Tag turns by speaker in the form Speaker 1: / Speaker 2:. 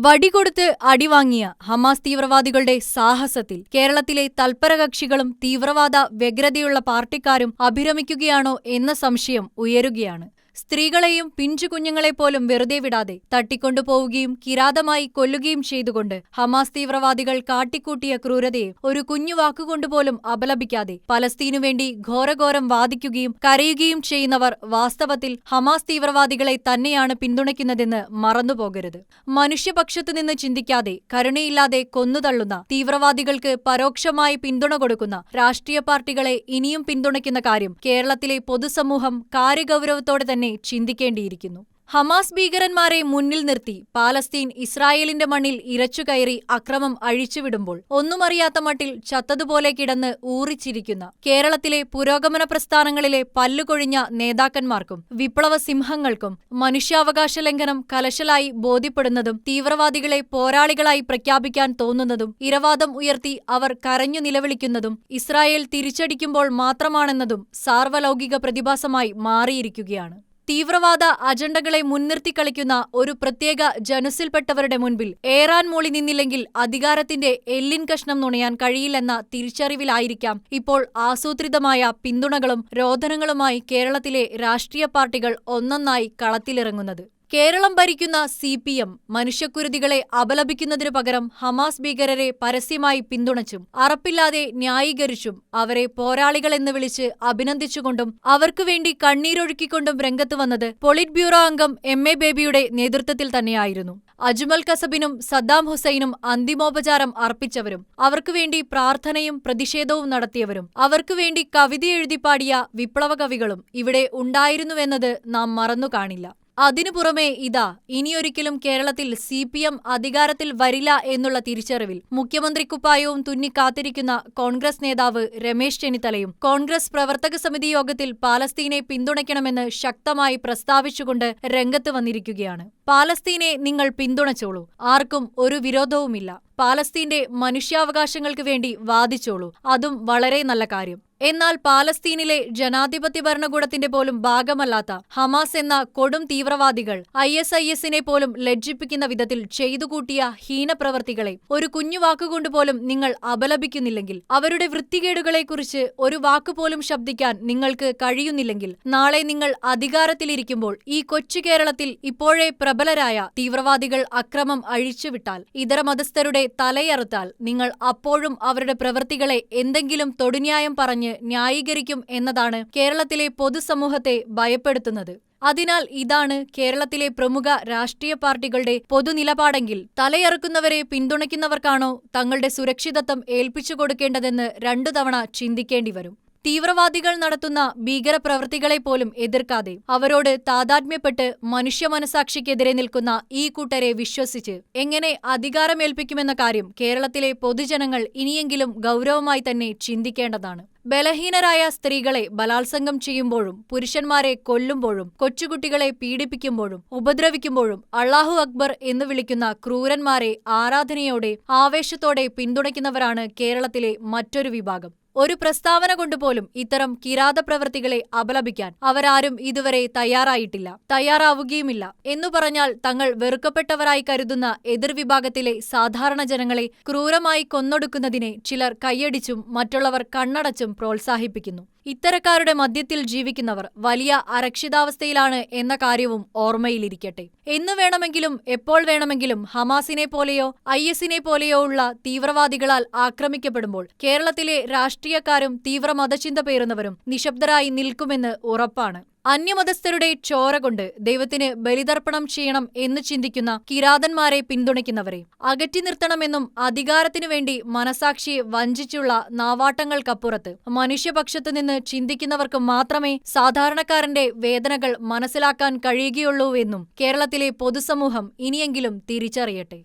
Speaker 1: വടികൊടുത്ത് അടിവാങ്ങിയ Hamas തീവ്രവാദികളുടെ സാഹസത്തിൽ കേരളത്തിലെ തൽപരകക്ഷികളും തീവ്രവാദ വ്യഗ്രതയുള്ള പാർട്ടിക്കാരും അഭിരമിക്കുകയാണോ എന്ന സംശയം ഉയരുകയാണ്. സ്ത്രീകളെയും പിഞ്ചുകുഞ്ഞുങ്ങളെപ്പോലും വെറുതെ വിടാതെ തട്ടിക്കൊണ്ടുപോവുകയും കിരാതമായി കൊല്ലുകയും ചെയ്തുകൊണ്ട് ഹമാസ് തീവ്രവാദികൾ കാട്ടിക്കൂട്ടിയ ക്രൂരതയെ ഒരു കുഞ്ഞു വാക്കുകൊണ്ടുപോലും അപലപിക്കാതെ പലസ്തീനുവേണ്ടി ഘോരഘോരം വാദിക്കുകയും കരയുകയും ചെയ്യുന്നവർ വാസ്തവത്തിൽ ഹമാസ് തീവ്രവാദികളെ തന്നെയാണ് പിന്തുണയ്ക്കുന്നതെന്ന് മറന്നുപോകരുത്. മനുഷ്യപക്ഷത്തുനിന്ന് ചിന്തിക്കാതെ കരുണയില്ലാതെ കൊന്നുതള്ളുന്ന തീവ്രവാദികൾക്ക് പരോക്ഷമായി പിന്തുണ കൊടുക്കുന്ന രാഷ്ട്രീയ പാർട്ടികളെ ഇനിയും പിന്തുണയ്ക്കുന്ന കാര്യം കേരളത്തിലെ പൊതുസമൂഹം കാര്യഗൗരവത്തോടെ തന്നെ ചിന്തിക്കേണ്ടിയിരിക്കുന്നു. ഹമാസ് ഭീകരന്മാരെ മുന്നിൽ നിർത്തി പാലസ്തീൻ ഇസ്രായേലിന്റെ മണ്ണിൽ ഇരച്ചുകയറി അക്രമം അഴിച്ചുവിടുമ്പോൾ ഒന്നുമറിയാത്ത മട്ടിൽ ചത്തതുപോലെ കിടന്ന് ഊറിച്ചിരിക്കുന്ന കേരളത്തിലെ പുരോഗമന പ്രസ്ഥാനങ്ങളിലെ പല്ലുകൊഴിഞ്ഞ നേതാക്കന്മാർക്കും വിപ്ലവ സിംഹങ്ങൾക്കും മനുഷ്യാവകാശ ലംഘനം കലശലായി ബോധ്യപ്പെടുന്നതും തീവ്രവാദികളെ പോരാളികളായി പ്രഖ്യാപിക്കാൻ തോന്നുന്നതും ഇരവാദം ഉയർത്തി അവർ കരഞ്ഞു നിലവിളിക്കുന്നതും ഇസ്രായേൽ തിരിച്ചടിക്കുമ്പോൾ മാത്രമാണെന്നതും സാർവലൗകിക പ്രതിഭാസമായി മാറിയിരിക്കുകയാണ്. തീവ്രവാദ അജണ്ടകളെ മുൻനിർത്തി കളിക്കുന്ന ഒരു പ്രത്യേക ജനുസിൽപ്പെട്ടവരുടെ മുൻപിൽ ഏറാൻ മൂളി നിന്നില്ലെങ്കിൽ അധികാരത്തിന്റെ എല്ലിൻ കഷ്ണം നുണയാൻ കഴിയില്ലെന്ന തിരിച്ചറിവിലായിരിക്കാം ഇപ്പോൾ ആസൂത്രിതമായ പിന്തുണകളും രോദനങ്ങളുമായി കേരളത്തിലെ രാഷ്ട്രീയ പാർട്ടികൾ ഒന്നൊന്നായി കളത്തിലിറങ്ങുന്നത്. കേരളം ഭരിക്കുന്ന CPM മനുഷ്യക്കുരുതികളെ അപലപിക്കുന്നതിനു പകരം ഹമാസ് ഭീകരരെ പരസ്യമായി പിന്തുണച്ചും അറപ്പില്ലാതെ ന്യായീകരിച്ചും അവരെ പോരാളികളെന്ന് വിളിച്ച് അഭിനന്ദിച്ചുകൊണ്ടും അവർക്കുവേണ്ടി കണ്ണീരൊഴുക്കിക്കൊണ്ടും രംഗത്ത് വന്നത് പൊളിറ്റ് ബ്യൂറോ അംഗം MA ബേബിയുടെ നേതൃത്വത്തിൽ തന്നെയായിരുന്നു. അജ്മൽ കസബിനും സദ്ദാം ഹുസൈനും അന്തിമോപചാരം അർപ്പിച്ചവരും അവർക്കുവേണ്ടി പ്രാർത്ഥനയും പ്രതിഷേധവും നടത്തിയവരും അവർക്കുവേണ്ടി കവിത എഴുതിപ്പാടിയ വിപ്ലവകവികളും ഇവിടെ ഉണ്ടായിരുന്നുവെന്നത് നാം മറന്നു കാണില്ല. അതിനു പുറമെ ഇതാ ഇനിയൊരിക്കലും കേരളത്തിൽ CPM അധികാരത്തിൽ വരില്ല എന്നുള്ള തിരിച്ചറിവിൽ മുഖ്യമന്ത്രിക്കുപ്പായവും തുന്നി കാത്തിരിക്കുന്ന കോൺഗ്രസ് നേതാവ് രമേശ് ചെന്നിത്തലയും കോൺഗ്രസ് പ്രവർത്തക സമിതി യോഗത്തിൽ പാലസ്തീനെ പിന്തുണയ്ക്കണമെന്ന് ശക്തമായി പ്രസ്താവിച്ചുകൊണ്ട് രംഗത്ത് വന്നിരിക്കുകയാണ്. പാലസ്തീനെ നിങ്ങൾ പിന്തുണച്ചോളൂ, ആർക്കും ഒരു വിരോധവുമില്ല. പാലസ്തീന്റെ മനുഷ്യാവകാശങ്ങൾക്ക് വേണ്ടി വാദിച്ചോളൂ, അതും വളരെ നല്ല കാര്യം. എന്നാൽ പാലസ്തീനിലെ ജനാധിപത്യ ഭരണകൂടത്തിന്റെ പോലും ഭാഗമല്ലാത്ത ഹമാസ് എന്ന കൊടും തീവ്രവാദികൾ ISISനെ പോലും ലജ്ജിപ്പിക്കുന്ന വിധത്തിൽ ചെയ്തുകൂട്ടിയ ഹീനപ്രവർത്തികളെ ഒരു കുഞ്ഞു വാക്കുകൊണ്ടുപോലും നിങ്ങൾ അപലപിക്കുന്നില്ലെങ്കിൽ, അവരുടെ വൃത്തികേടുകളെക്കുറിച്ച് ഒരു വാക്കുപോലും ശബ്ദിക്കാൻ നിങ്ങൾക്ക് കഴിയുന്നില്ലെങ്കിൽ, നാളെ നിങ്ങൾ അധികാരത്തിലിരിക്കുമ്പോൾ ഈ കൊച്ചു കേരളത്തിൽ ഇപ്പോഴേ പ്രബലരായ തീവ്രവാദികൾ അക്രമം അഴിച്ചുവിട്ടാൽ, ഇതര മതസ്ഥരുടെ തലയറുത്താൽ, നിങ്ങൾ അപ്പോഴും അവരുടെ പ്രവൃത്തികളെ എന്തെങ്കിലും തൊടുന്യായം പറഞ്ഞ് ന്യായീകരിക്കും എന്നതാണ് കേരളത്തിലെ പൊതുസമൂഹത്തെ ഭയപ്പെടുത്തുന്നത്. അതിനാൽ ഇതാണ് കേരളത്തിലെ പ്രമുഖ രാഷ്ട്രീയ പാർട്ടികളുടെ പൊതുനിലപാടെങ്കിൽ തലയറുക്കുന്നവരെ പിന്തുണയ്ക്കുന്നവർക്കാണോ തങ്ങളുടെ സുരക്ഷിതത്വം ഏൽപ്പിച്ചു കൊടുക്കേണ്ടതെന്ന് 2 തവണ ചിന്തിക്കേണ്ടിവരും. തീവ്രവാദികൾ നടത്തുന്ന ഭീകരപ്രവൃത്തികളെപ്പോലും എതിർക്കാതെ അവരോട് താദാത്മ്യപ്പെട്ട് മനുഷ്യ മനസാക്ഷിക്കെതിരെ നിൽക്കുന്ന ഈ കൂട്ടരെ വിശ്വസിച്ച് എങ്ങനെ അധികാരമേൽപ്പിക്കുമെന്ന കാര്യം കേരളത്തിലെ പൊതുജനങ്ങൾ ഇനിയെങ്കിലും ഗൗരവമായി തന്നെ ചിന്തിക്കേണ്ടതാണ്. ബലഹീനരായ സ്ത്രീകളെ ബലാത്സംഗം ചെയ്യുമ്പോഴും പുരുഷന്മാരെ കൊല്ലുമ്പോഴും കൊച്ചുകുട്ടികളെ പീഡിപ്പിക്കുമ്പോഴും ഉപദ്രവിക്കുമ്പോഴും അല്ലാഹു അക്ബർ എന്ന് വിളിക്കുന്ന ക്രൂരന്മാരെ ആരാധനയോടെ ആവേശത്തോടെ പിന്തുണയ്ക്കുന്നവരാണ് കേരളത്തിലെ മറ്റൊരു വിഭാഗം. ഒരു പ്രസ്താവന കൊണ്ടുപോലും ഇത്തരം കിരാതപ്രവൃത്തികളെ അപലപിക്കാൻ അവരാരും ഇതുവരെ തയ്യാറായിട്ടില്ല, തയ്യാറാവുകയുമില്ല. എന്നു പറഞ്ഞാൽ തങ്ങൾ വെറുക്കപ്പെട്ടവരായി കരുതുന്ന എതിർവിഭാഗത്തിലെ സാധാരണ ജനങ്ങളെ ക്രൂരമായി കൊന്നൊടുക്കുന്നതിനെ ചിലർ കൈയടിച്ചും മറ്റുള്ളവർ കണ്ണടച്ചും പ്രോത്സാഹിപ്പിക്കുന്നു. ഇത്തരക്കാരുടെ മധ്യത്തിൽ ജീവിക്കുന്നവർ വലിയ അരക്ഷിതാവസ്ഥയിലാണ് എന്ന കാര്യവും ഓർമ്മയിലിരിക്കട്ടെ. എന്നു വേണമെങ്കിലും എപ്പോൾ വേണമെങ്കിലും ഹമാസിനെ പോലെയോ ISനെ പോലെയോ ഉള്ള തീവ്രവാദികളാൽ ആക്രമിക്കപ്പെടുമ്പോൾ കേരളത്തിലെ രാഷ്ട്രീയക്കാരും തീവ്ര മതചിന്ത പേറുന്നവരും നിശബ്ദരായി നിൽക്കുമെന്ന് ഉറപ്പാണ്. അന്യമതസ്ഥരുടെ ചോര കൊണ്ട് ദൈവത്തിന് ബലിതർപ്പണം ചെയ്യണം എന്ന് ചിന്തിക്കുന്ന കിരാതന്മാരെ പിന്തുണയ്ക്കുന്നവരെ അകറ്റി നിർത്തണമെന്നും അധികാരത്തിനു വേണ്ടി മനസാക്ഷിയെ വഞ്ചിച്ചുള്ള നാവാട്ടങ്ങൾക്കപ്പുറത്ത് മനുഷ്യപക്ഷത്തുനിന്ന് ചിന്തിക്കുന്നവർക്ക് മാത്രമേ സാധാരണക്കാരന്റെ വേദനകൾ മനസ്സിലാക്കാൻ കഴിയുകയുള്ളൂവെന്നും കേരളത്തിലെ പൊതുസമൂഹം ഇനിയെങ്കിലും തിരിച്ചറിയട്ടെ.